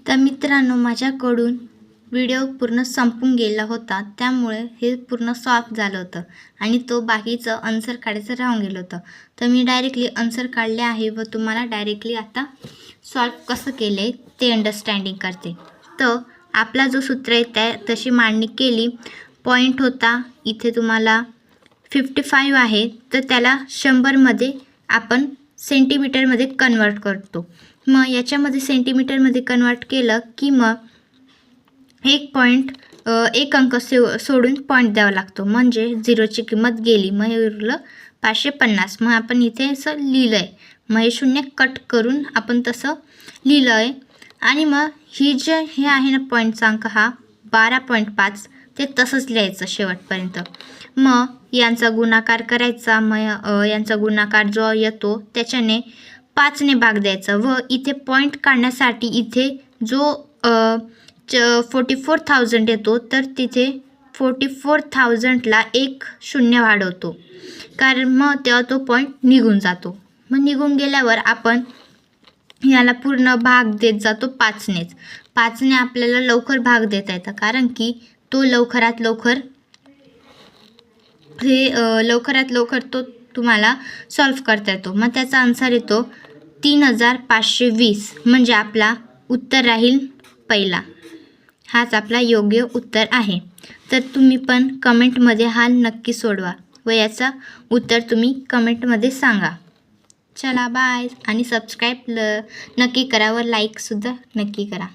तर मित्रांनो, माझ्याकडून व्हिडिओ पूर्ण संपून गेला होता, त्यामुळे हे पूर्ण सॉल्व झालं होतं आणि तो बाकीचं आन्सर काढायचं राहून गेलं होतं. तर मी डायरेक्टली आन्सर काढले आहे व तुम्हाला डायरेक्टली आता सॉल्व कसं केले ते अंडरस्टँडिंग करते. तर आपला जो सूत्र आहे त्या तशी मांडणी केली. पॉईंट होता इथे तुम्हाला 55 आहे, तर त्याला 100मध्ये आपण सेंटीमीटरमध्ये कन्वर्ट करतो. मग याच्यामध्ये सेंटीमीटरमध्ये कन्वर्ट केलं की मग एक अंक सोडून पॉईंट द्यावा लागतो, म्हणजे 0ची किंमत गेली. मग हे उरलं 550. मग आपण इथे असं लिहिलं आहे, मग हे 0 कट करून आपण तसं लिहिलं आहे. आणि मग हे आहे ना पॉईंटचा अंक हा 12.5, ते तसंच लिहायचं शेवटपर्यंत. मग यांचा गुणाकार करायचा. मग यांचा गुणाकार जो येतो त्याच्याने 5ने भाग द्यायचा व इथे पॉईंट काढण्यासाठी इथे जो 44,000 येतो, तर तिथे 44,000ला एक शून्य वाढवतो, कारण मग तेव्हा तो पॉईंट निघून जातो. मग निघून गेल्यावर आपण याला पूर्ण भाग देत जातो 5नेच. 5ने आपल्याला लवकर भाग देता येतं, कारण की तो लवकरात लवकर तो तुम्हाला सॉल्व करता येतो. मग त्याचा आन्सर येतो 3520, म्हणजे आपला उत्तर राहील पहिला. हाच आपला योग्य उत्तर आहे. तर तुम्ही पण कमेंटमध्ये हा नक्की सोडवा व याचा उत्तर तुम्ही कमेंटमध्ये सांगा. चला बाय, आणि सबस्क्राईब नक्की करा व लाईकसुद्धा नक्की करा.